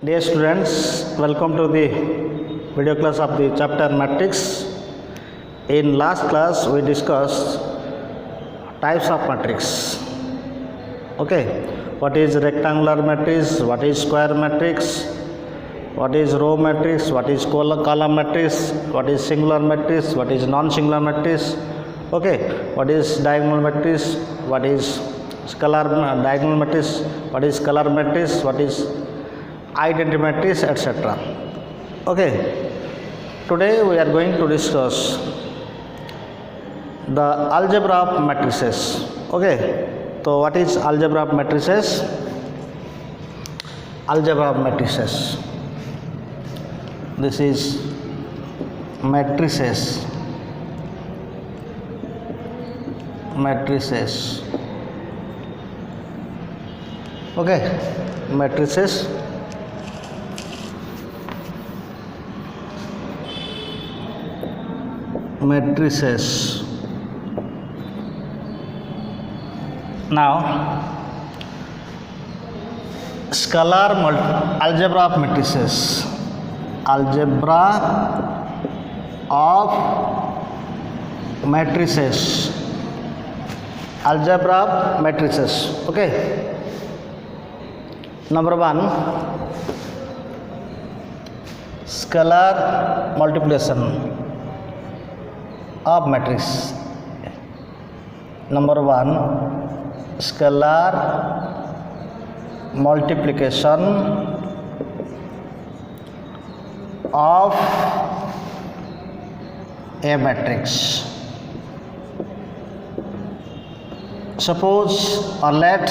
Dear students, welcome to the video class of the chapter matrix. In last class we discussed types of matrix. Okay, what is rectangular matrix, what is square matrix, what is row matrix, what is column matrix, what is singular matrix, what is non-singular matrix. Okay, what is diagonal matrix, what is scalar diagonal matrix, what is scalar matrix, what is identity matrix, etc. Okay, today we are going to discuss the algebra of matrices. Okay, so what is algebra of matrices? Algebra of matrices. This is matrices. Matrices. Okay, matrices. Matrices. Now, scalar algebra of matrices. Algebra of matrices. Algebra of matrices. Okay. Number one, scalar multiplication of matrix. Number one, scalar multiplication of a matrix. Suppose or let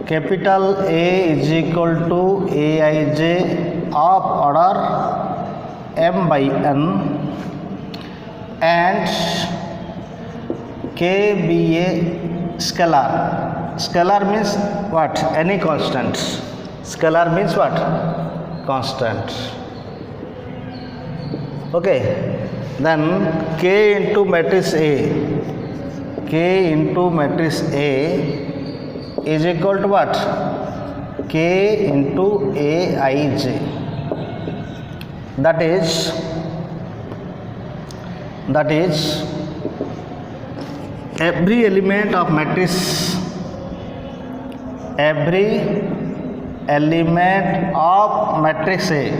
capital A is equal to Aij of order m by n and k be a scalar. Scalar means what? Any constant. Scalar means what? Constant. Okay, then k into matrix A. K into matrix A is equal to what? K into Aij. That is every element of matrix, every element of matrix A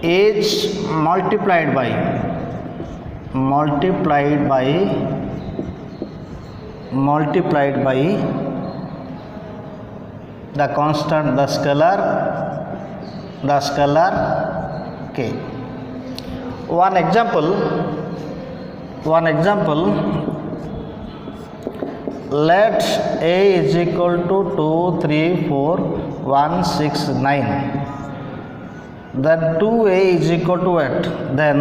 is multiplied by the constant, the scalar k. One example, let A is equal to 2, 3, 4, 1, 6, 9. Then 2A is equal to what? Then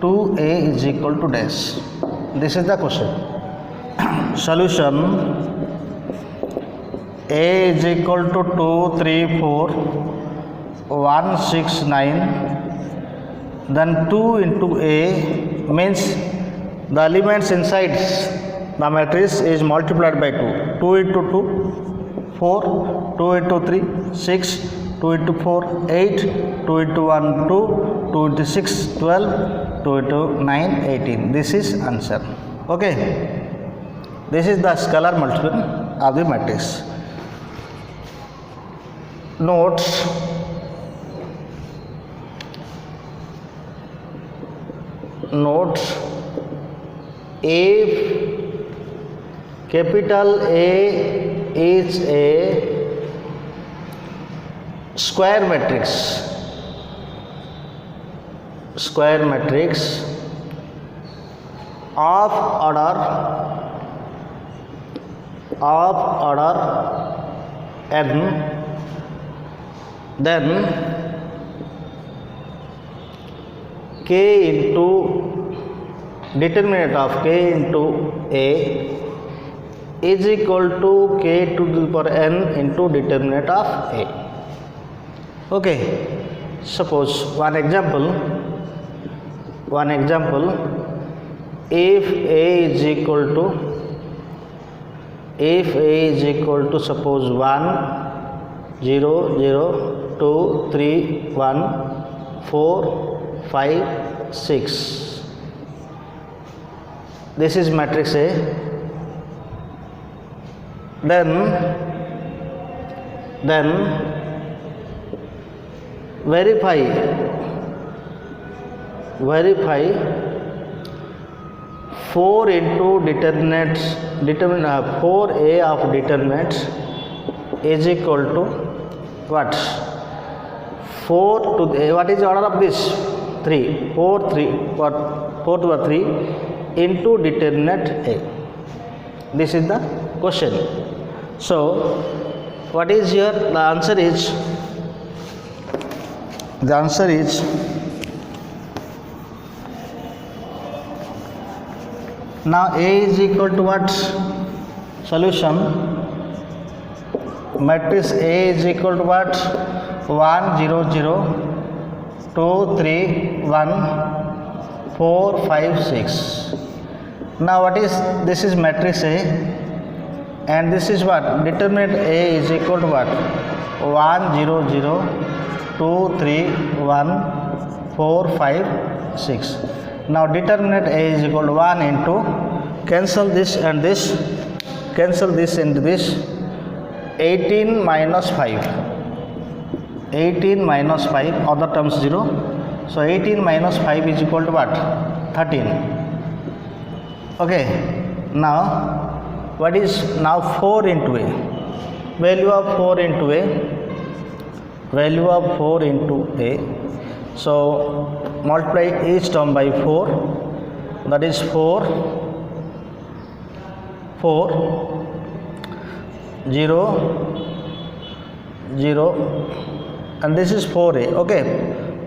2A is equal to dash. This is the question. Solution: A is equal to 2, 3, 4, 1, 6, 9. Then 2 into A means the elements inside the matrix is multiplied by 2. 2 into 2, 4, 2 into 3, 6, 2 into 4, 8, 2 into 1, 2, 2 into 6, 12, 2 into 9, 18. This is answer. Okay. This is the scalar multiplication of the matrix. Notes: if capital A is a square matrix of order n, then k into determinant of k into A is equal to k to the power n into determinant of A. Okay, suppose one example, if A is equal to if A is equal to suppose 1 0 0 2 3 1 4 5 6, this is matrix A. Then verify 4 into determinants, 4A of determinants is equal to what? 4 to the, what is the order of this? 3. 4 to the 3 into determinant A. This is the question. So what is here? The answer is now A is equal to what? Solution, matrix A is equal to what? 1 0 0 2 3 1 4 5 6. Now what is this? Is matrix A, and this is what? Determinant A is equal to what? 1 0 0 2 3 1 4 5 6. Now determinant A is equal to 1 into, cancel this and this, cancel this into this, 18 minus 5, 18 minus 5, other terms 0. So 18 minus 5 is equal to what? 13. Okay, now what is now 4 into A? Value of 4 into A, value of 4 into A. So multiply each term by 4, that is 4 0 0, and this is 4A. Okay,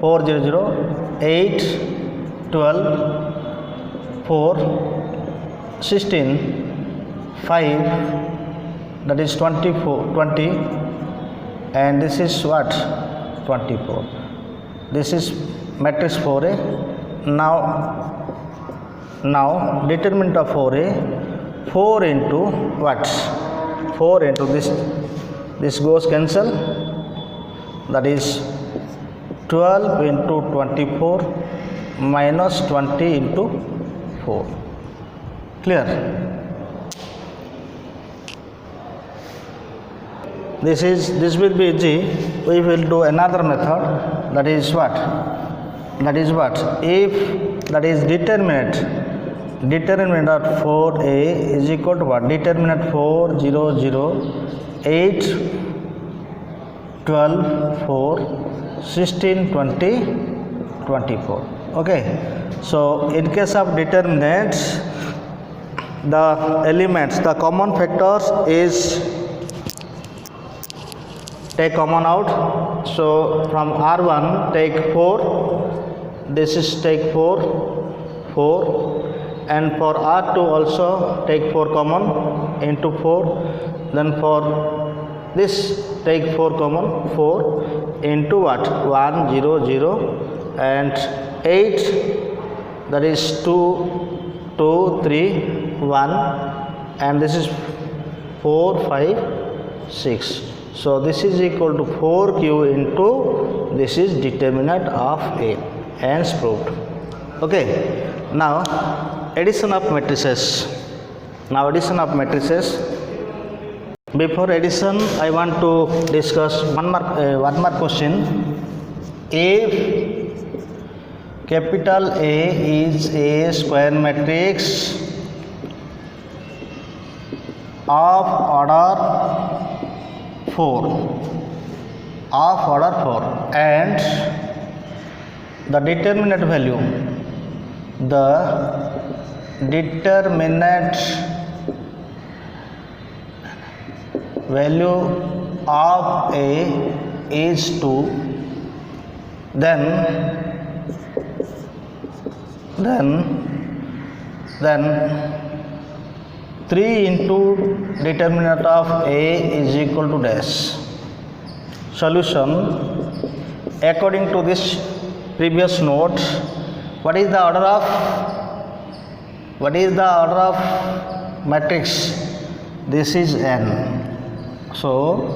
4 0 0 8 12 4 16 5, that is 24 20, and this is what? 24. This is matrix 4A. Now determinant of 4A, 4 into what? 4 into this goes cancel, that is 12 into 24 minus 20 into 4. Clear? This will be easy. We will do another method, that is what? If that is determinant of 4A is equal to what? Determinant 4 0 0 8 12 4 16 20 24. Okay, so in case of determinants, the elements, the common factors is, take common out. So from R1 take 4, this is take 4, and for R2 also take 4 common into 4, then for this take 4 common, 4 into what? 1 0 0 and 8, that is 2 2 3 1, and this is 4 5 6. So this is equal to 4Q into, this is determinant of A, hence proved. Okay, now addition of matrices. Before addition, I want to discuss one more question. If capital A is a square matrix of order 4, and the determinant value of A is 2, then 3 into determinant of A is equal to dash. Solution, according to this previous note, what is the order of matrix? this is n. So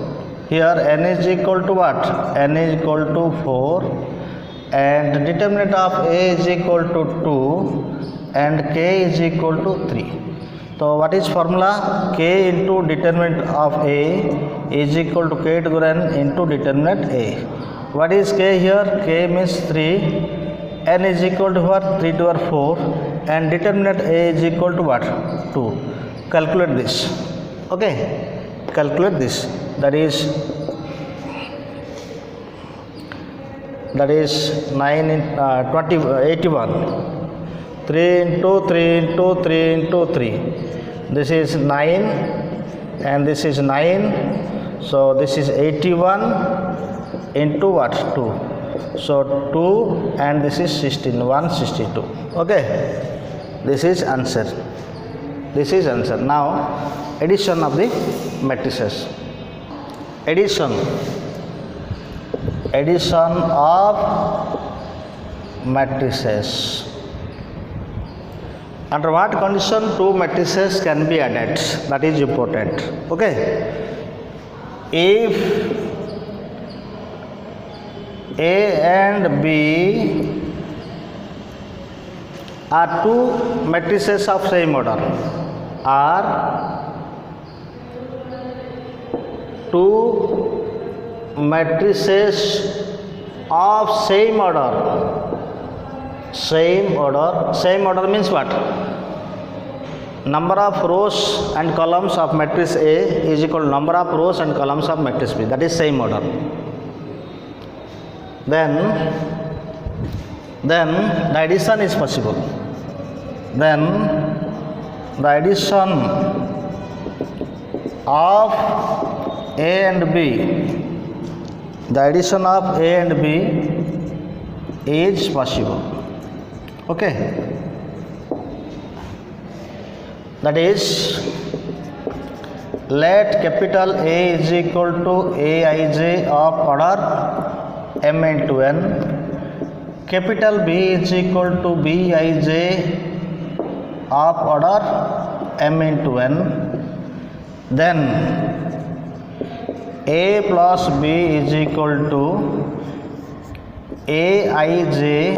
here n is equal to what? N is equal to 4 and determinant of a is equal to 2 and k is equal to 3. So what is formula? K into determinant of a is equal to k to the n into determinant a. What is k here? K means 3, n is equal to what? 3 to the 4 and determinant a is equal to what? 2. Calculate this. Okay, calculate this. That is 9 in 20 81. 3 into 3 into 3 into 3. This is 9 and this is 9. So this is 81 into what? 2. So 2 and this is 16. 162. Okay. This is answer. This is answer. Now addition of the matrices. Addition of matrices. Under what condition two matrices can be added? That is important. Okay. If A and B are two matrices of same order, are two matrices of same order. Same order means what? Number of rows and columns of matrix A is equal to number of rows and columns of matrix B. That is same order. Then the addition is possible. Then the addition of A and B, the addition of A and B is possible. Okay. That is, let capital A is equal to Aij of order m into n, capital B is equal to Bij of order m into n, then A plus B is equal to Aij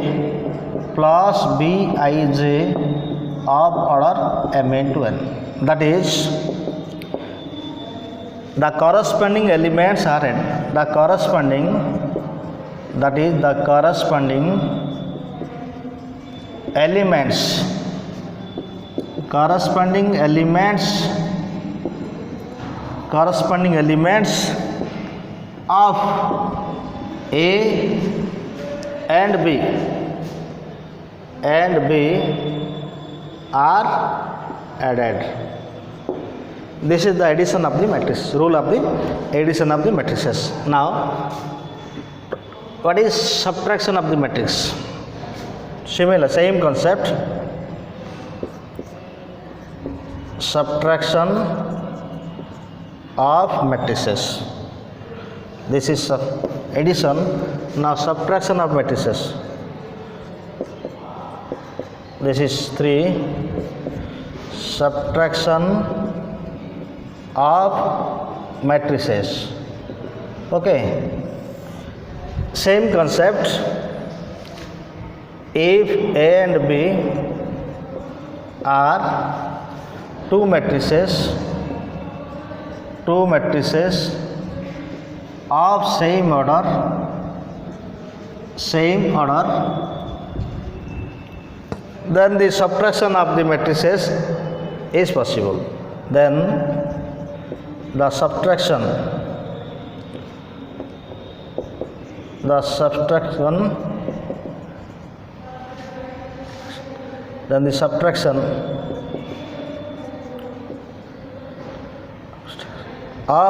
plus Bij of order m into n. That is, the corresponding elements are the corresponding elements of A and B are added. This is the addition of the matrix, rule of the addition of the matrices. Now what is subtraction of the matrix? Similar, same concept. Subtraction of matrices. This is addition. Now subtraction of matrices. This is 3. Subtraction of matrices. Okay. Same concept. If A and B are two matrices of same order, then the subtraction of the matrices is possible. Then the subtraction of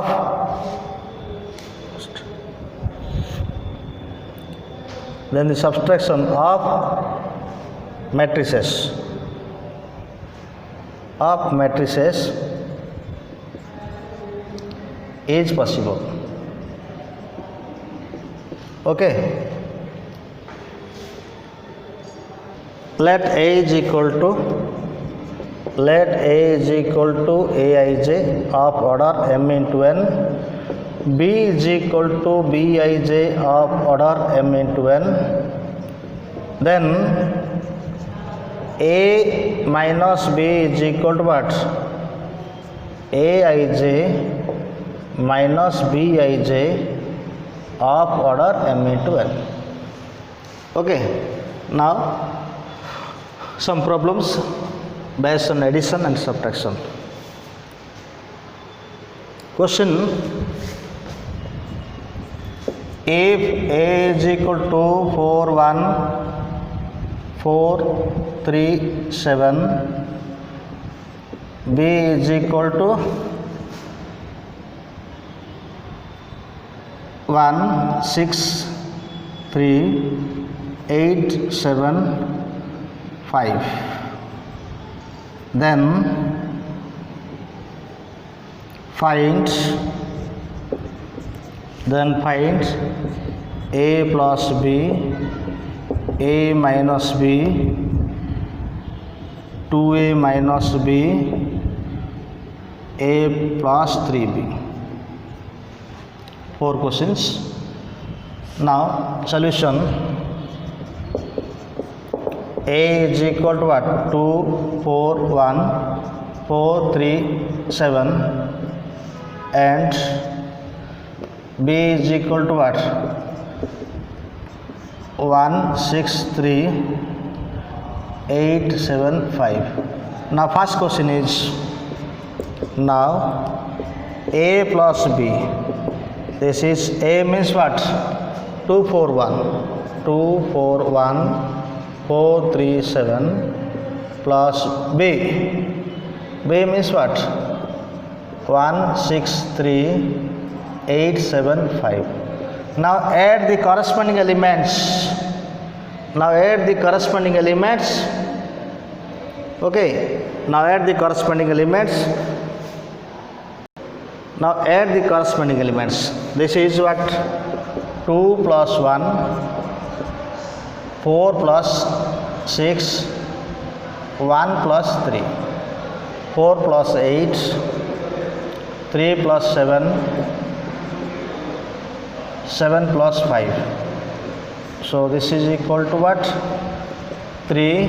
matrices is possible. Okay. Let A is equal to let A is equal to Aij of order m into n, B is equal to Bij of order m into n, then A minus B is equal to what? Aij minus Bij of order m into n. Okay, now some problems based on addition and subtraction. Question: if A is equal to 4 1 4 3 7, B is equal to 1 6 3 8 7 5, then find A plus B, A minus B, 2A minus B, A plus 3B. 4 questions. Now solution: A is equal to what? 2 4 1 4 3 7, and B is equal to what? 1 6 3 8 7 5. Now first question is, now A plus B, this is A means what? 2 4 1 2 4 1 4 3 7 plus B means what? 1 6 3 8 7 5. Now add the corresponding elements. Okay, now add the corresponding elements. This is what? 2 plus 1 4 plus 6 1 plus 3 4 plus 8 3 plus 7 7 plus 5. So this is equal to what? 3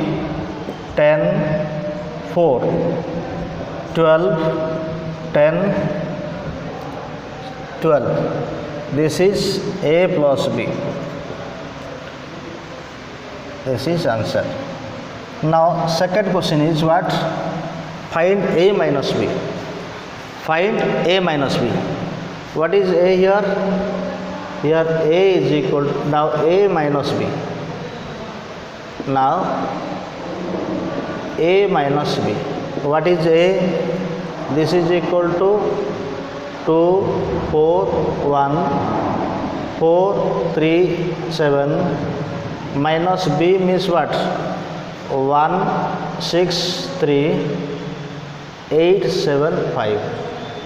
10 4 12 10 12. This is A plus B. This is answer. Now second question is what? Find A minus B. What is A here? Here A is equal to, now A minus B. Now A minus B. What is A? This is equal to 2 4 1 4 3 7 minus B means what? 1 6 3 8 7 5.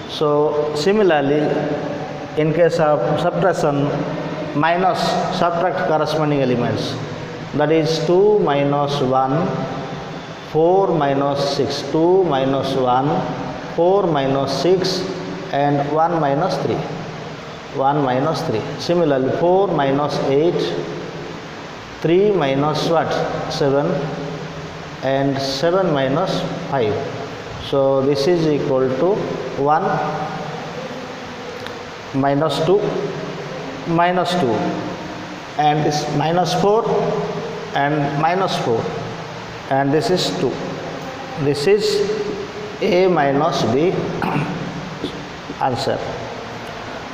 So similarly, in case of subtraction, minus, subtract corresponding elements. That is 2 minus 1 4 minus 6, 2 minus 1 4 minus 6 and 1 minus 3. Similarly 4 minus 8, 3 minus what? 7 and 7 minus 5. So this is equal to 1 minus 2 and this minus 4 and minus 4, and this is 2. This is A minus B answer.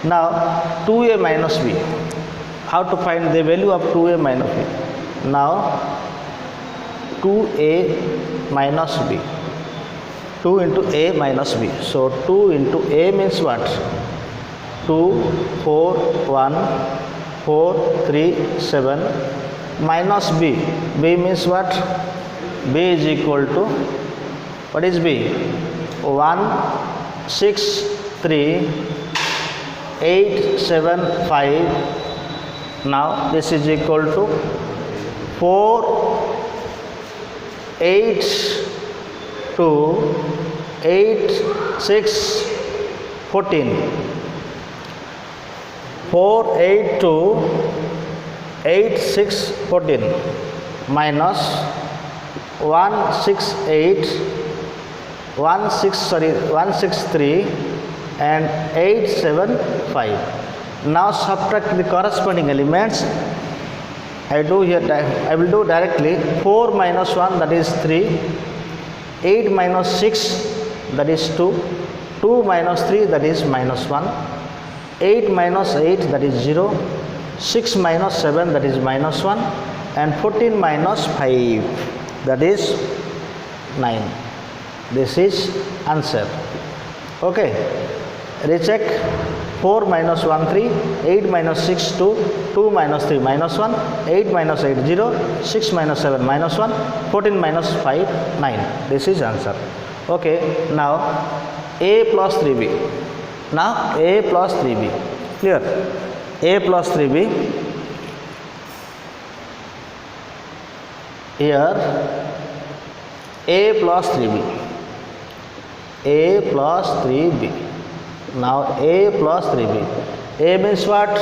Now 2A minus B, how to find the value of 2A minus B? Now 2A minus B, 2 into A minus B. So 2 into A means what? 2 4 1 4 3 7 minus B. B means what? B is equal to, what is B? 1 6 3 8 7 5. Now this is equal to 4 8 to 8, 6, 14. 4, 8 to 8, 6, 14 minus 168, 163 and 875. Now subtract the corresponding elements. I will do directly. 4 minus 1, that is 3. 8 minus 6, that is 2. 2 minus 3, that is minus 1. 8 minus 8, that is 0. 6 minus 7, that is minus 1. And 14 minus 5, that is 9. This is answer. Okay. Recheck. 4 minus 1, 3. 8 minus 6, 2. 2 minus 3, minus 1. 8 minus 8, 0. 6 minus 7, minus 1. 14 minus 5, 9. This is answer. Okay. Now A plus 3B. Now A plus 3B. Clear? A plus 3B. Here A plus 3B. A plus 3B. Now A plus 3B. A means what?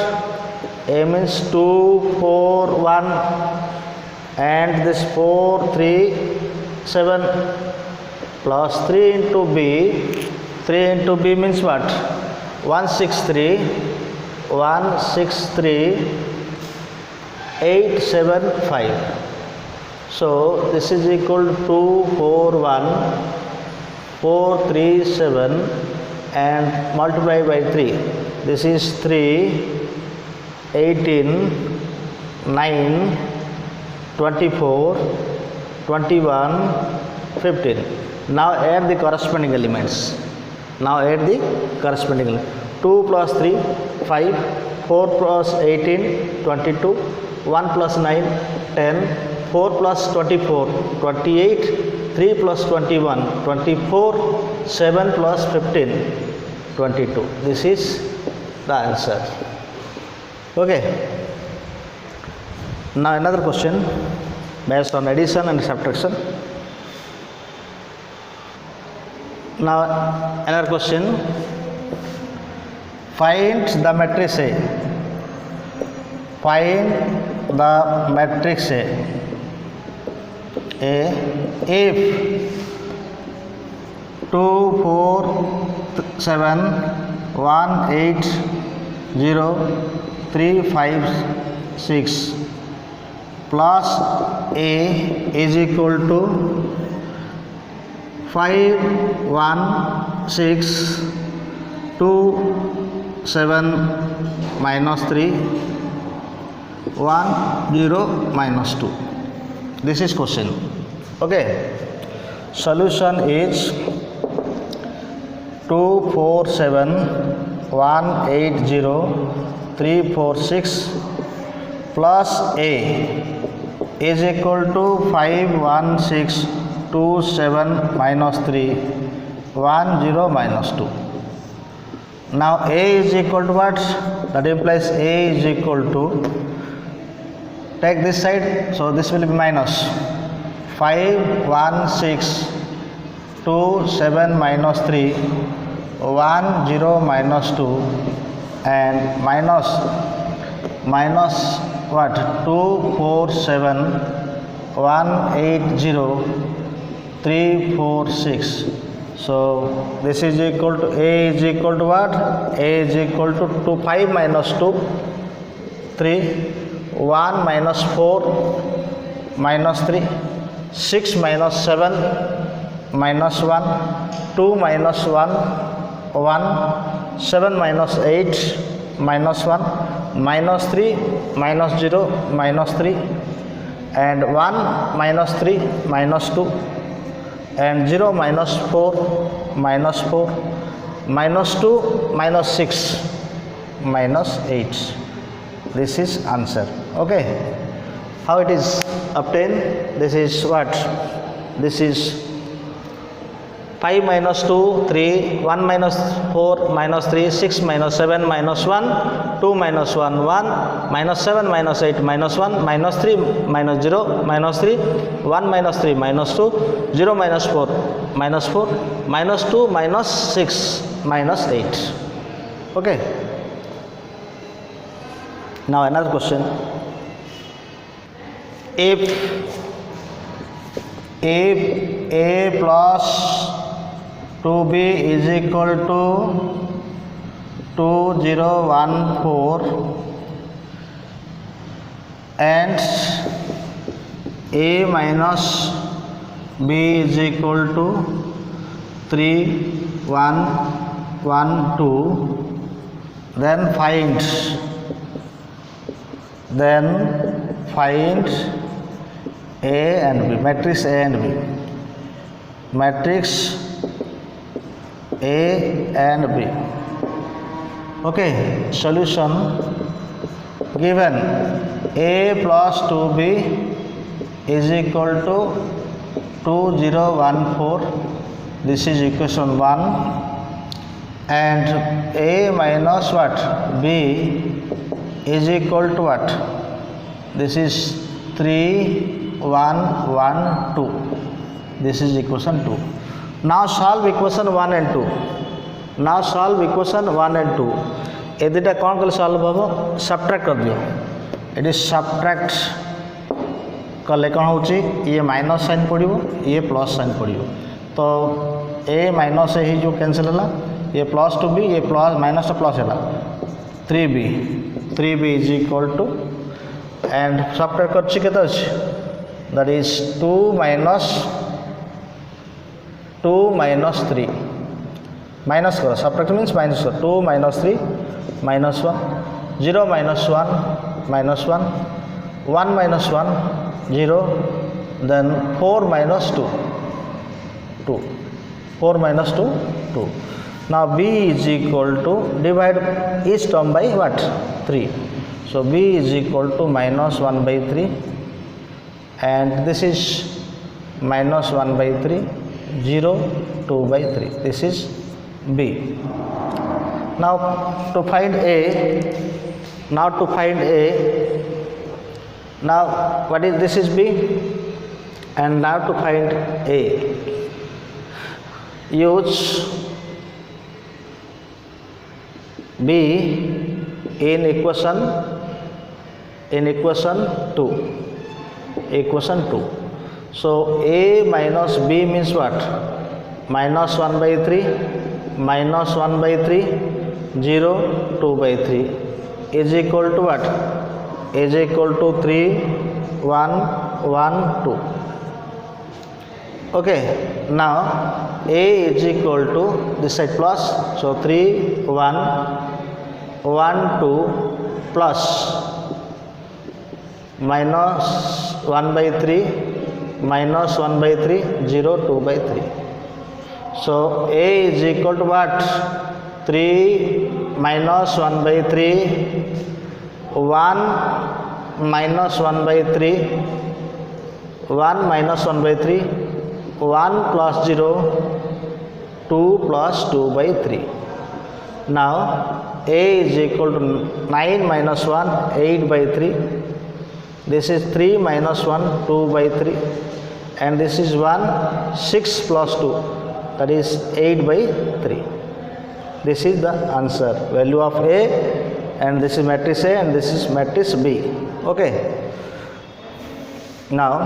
A means 2, 4, 1 and this 4, 3, 7 plus 3 into B. 3 into B means what? 163, 875. So this is equal to 241, 437 and multiply by 3. This is 3, 18, 9, 24, 21, 15. Now add the corresponding elements. 2 plus 3, 5, 4 plus 18, 22, 1 plus 9, 10, 4 plus 24, 28, 3 plus 21, 24, 7 plus 15, 22. This is the answer. Okay. Now another question based on addition and subtraction. Now another question. Find the matrix A. Find the matrix A. If 2, 4, 7, 1, 8, 0, 3, 5, 6 plus A is equal to 5, 1, 6, 2, 7 minus 3, 1, 0 minus 2. This is question. Okay. Solution is 2, 4, 7, 1, 8, 0, 3, 4, 6 plus A is equal to 5, 1, 6, 2, 7 minus 3, 1, 0 minus 2. Now A is equal to what? That implies A is equal to, take this side, so this will be minus 5, 1, 6, 2, 7 minus 3, 1, 0 minus 2 and minus what? 2, 4, 7, 1, 8, 0, 3, 4, 6. So this is equal to, A is equal to what? A is equal to 5 minus 2, 3, 1 minus 4 minus 3, 6 minus 7 minus 1, 2 minus 1, 1, 7 minus 8 minus 1, minus 3 minus 0 minus 3 and 1 minus 3 minus 2 and 0 minus 4 minus 4 minus 2 minus 6 minus 8. This is answer. Okay. How it is obtained? This is what? This is 5 minus 2 3, 1 minus 4 minus 3, 6 minus 7 minus 1, 2 minus 1 1, minus 7 minus 8 minus 1, minus 3 minus 0 minus 3, 1 minus 3 minus 2, 0 minus 4 minus 4, minus 2 minus 6 minus 8. Okay. Now another question. If a plus 2b is equal to 2014 and a minus b is equal to 3112, then find A and B, matrix A and B, matrix A and B. Okay, solution given A plus 2B is equal to 2014, this is equation 1, and A minus what? B is equal to what? This is 3112, this is equation 2. Now solve equation 1 and 2. Now solve equation 1 and 2. ए दुटा कौन कले solve हम subtract कर दियो. ये subtract कले कौन होची ये माइनस साइन पड़ो ये प्लस साइन पड़ो. तो ए माइनस ही जो कैंसिल है ये प्लस टू बी ये प्लस माइनस तो प्लस है 3b is equal to and subtract कर दैट इज 2 minus 3 माइनस करो सब्ट्रैक्ट मीन्स माइनस करो 2 minus 3 minus 1 0 minus 1 minus 1 1 minus 1 0 then 4 minus 2 4 minus 2 2. Now b is equal to divide each term by what 3. So b is equal to minus 1 by 3 and this is minus 1 by 3 0 2 by 3. This is b. Now to find a, now what is this is b and now to find a, use b in equation 2. So a minus b means what? Minus 1 by 3 minus 1 by 3 0 2 by 3 is equal to what? Is equal to 3 1 1 2. Okay, now a is equal to this side plus, so 3 1 1 2 plus minus 1 by 3 minus 1 by 3 0 2 by 3. So a is equal to what? 3 minus 1 by 3 1 minus 1 by 3 1 minus 1 by 3 1 plus 0 2 plus 2 by 3. Now a is equal to 9 minus 1 8 by 3. This is 3 minus 1 2 by 3 and this is 1 6 plus 2, that is 8 by 3. This is the answer, value of a, and this is matrix A and this is matrix B. Okay. Now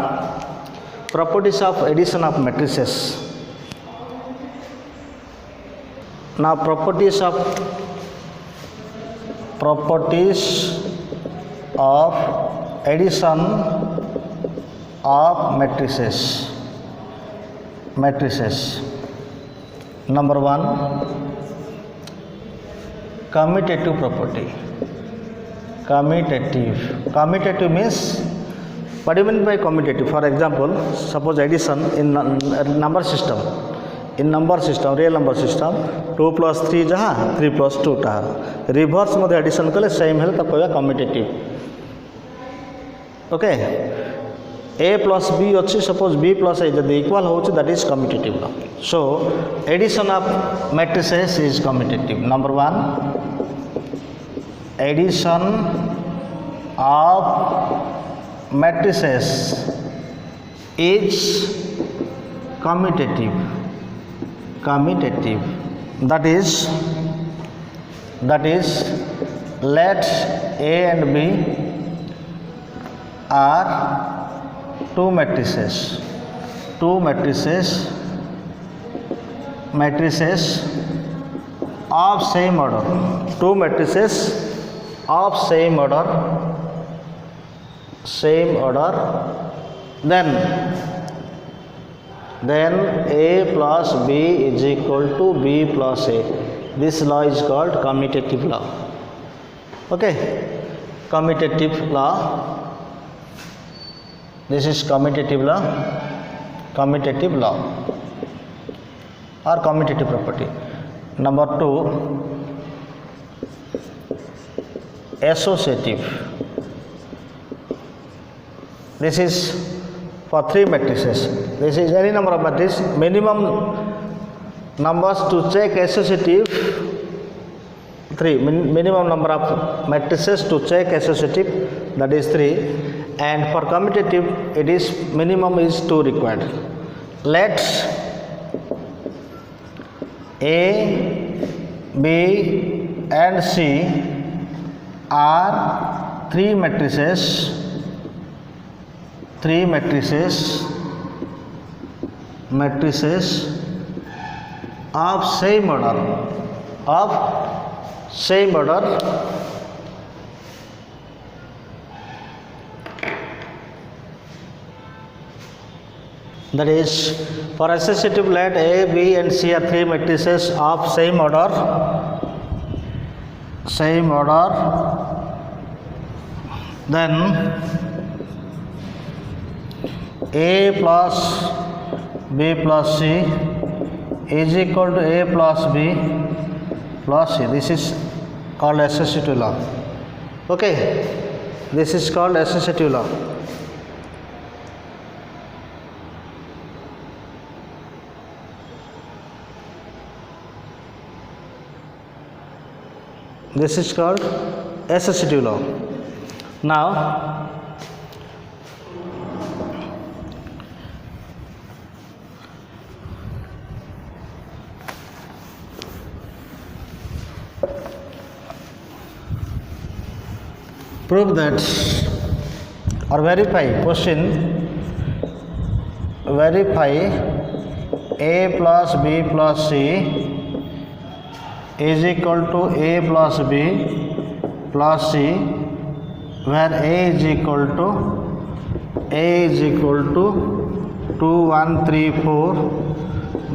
properties of addition of matrices. Now properties of addition of matrices. Number 1, commutative property. Commutative means, what do you mean by commutative? For example, suppose addition in number system, real number system 2 plus 3 जहाँ 3 plus 2 टा reverse मध्य addition कले same है तब कहबा commutative. Okay, A plus B अच्छी suppose B plus A जब equal होची that is commutative law. So addition of matrices is commutative. Number one, addition of matrices is commutative. That is let A and B are two matrices of same order, then A plus B is equal to B plus A. This law is called commutative law. Okay, commutative law. This is commutative law or commutative property. Number two, associative. This is for three matrices. This is any number of matrices. Minimum numbers to check associative, three. Minimum number of matrices to check associative, that is 3. And for commutative, it is minimum is 2 required. Let A, B and C are three matrices of same order, that is for associative let A, B and C are three matrices of same order, then A plus B plus C is equal to A plus B plus C. This is called associative law. Okay, this is called associative law. This is called associative law. Now prove that or verify A plus B plus C is equal to A plus B plus C, where A is equal to 2, 1, 3, 4,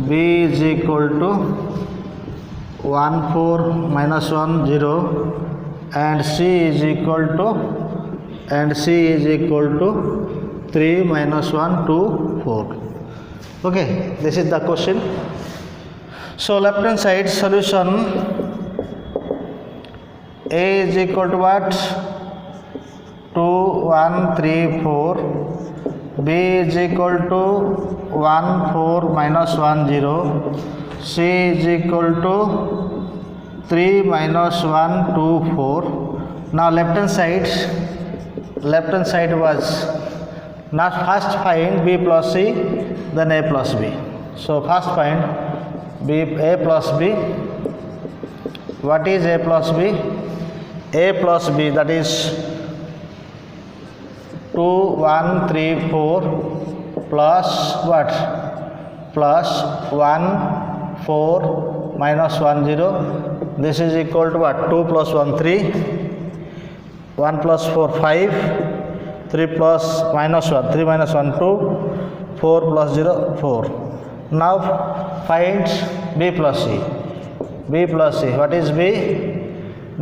B is equal to 1, 4, minus 1, 0, and C is equal to 3, minus 1, 2, 4. Okay, this is the question. So left hand side solution, A is equal to what? 2, 1, 3, 4. B is equal to 1, 4, minus 1, 0. C is equal to 3, minus 1, 2, 4. Now left hand side was, now first find B plus C, then A plus B. So first find A plus B. What is A plus B? A plus B, that is 2, 1, 3, 4 plus what? Plus 1, 4, minus 1, 0. This is equal to what? 2 plus 1, 3. 1 plus 4, 5. 3 plus minus 1, 3 minus 1, 2. 4 plus 0, 4. Now find B plus C. B plus C. What is B?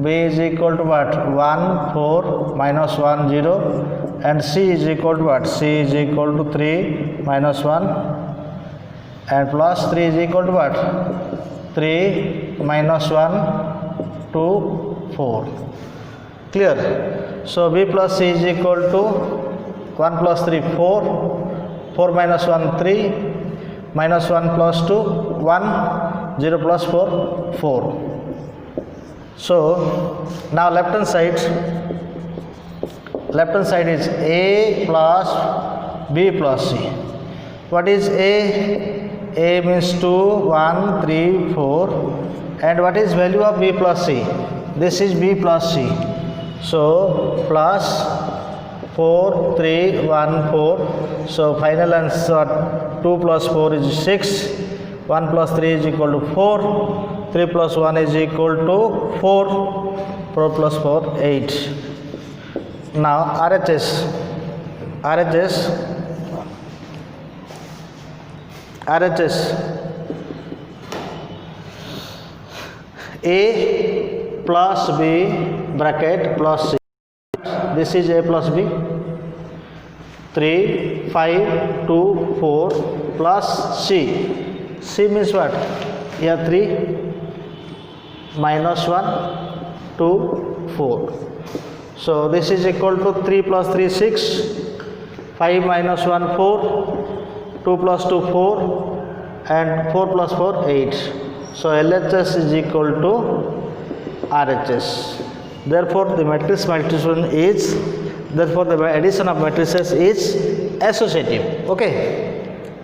B is equal to what? 1, 4, minus 1, 0. And C is equal to what? C is equal to 3, minus 1. And plus 3 is equal to what? 3, minus 1, 2, 4. Clear? So B plus C is equal to 1 plus 3 4, 4 minus 1 3, minus 1 plus 2 1, 0 plus 4 4. So now left hand side is A plus B plus C. What is A? A means 2, 1, 3, 4. And what is value of B plus C? This is B plus C. So plus 4, 3, 1, 4. So final answer 2 plus 4 is 6. 1 plus 3 is equal to 4. 3 plus 1 is equal to 4. 4 plus 4, 8. Now RHS A plus B bracket plus C. This is A plus B. 3, 5, 2, 4 plus C. C means what? Here 3 minus 1, 2, 4. So this is equal to 3 plus 3 6, 5 minus 1 4, 2 plus 2 4 and 4 plus 4 8. So LHS is equal to RHS. Therefore the multiplication is, therefore the addition of matrices is associative. Okay.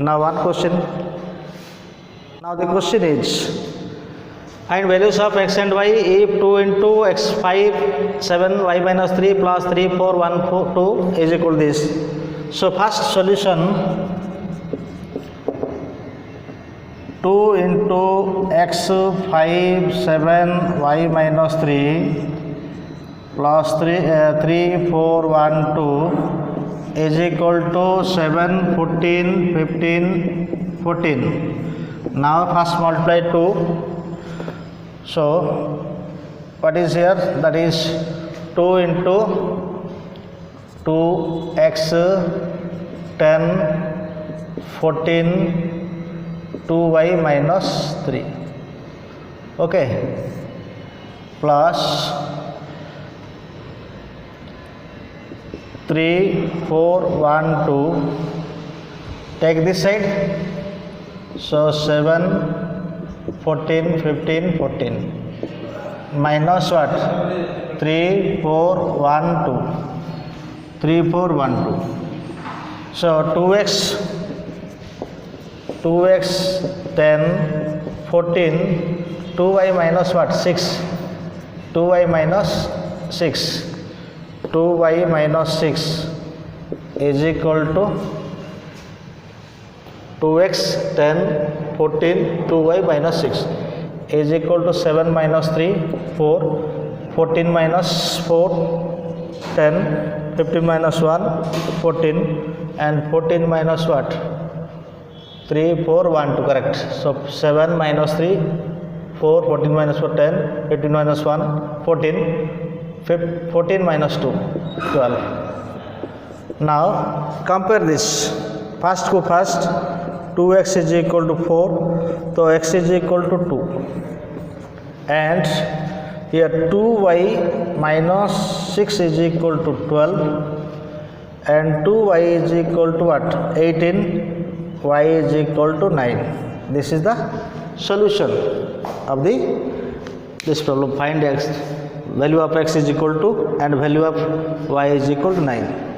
Now one question. Now the question is, find values of x and y if 2 into x 5 7 y minus 3 plus 3 4 1 4 2 is equal to this. So first solution, 2 into x 5 7 y minus 3 plus 3 4 1 2 is equal to 7 14 15 14. Now first multiply 2. So what is here? That is 2 into 2x 10 14 2y minus 3. Okay. Plus 3 4 1 2. Take this side. So 7 14 15 14 minus what? 3 4 1 2. 3 4 1 2. So 2x 10 14 2y minus what? 6. 2y minus 6. 2y minus 6 is equal to 2x 10 14 2y minus 6 is equal to 7 minus 3 4 14 minus 4 10 15 minus 1 14 and 14 minus what? 3 4 1 2. Correct. So 7 minus 3 4 14 minus 4 10 15 minus 1 14 14 minus 2 12. Now compare this. First go first. 2x is equal to 4, so x is equal to 2, and here 2y minus 6 is equal to 12, and 2y is equal to what? 18, y is equal to 9. This is the solution of this problem. Find x, value of x is equal to and value of y is equal to 9.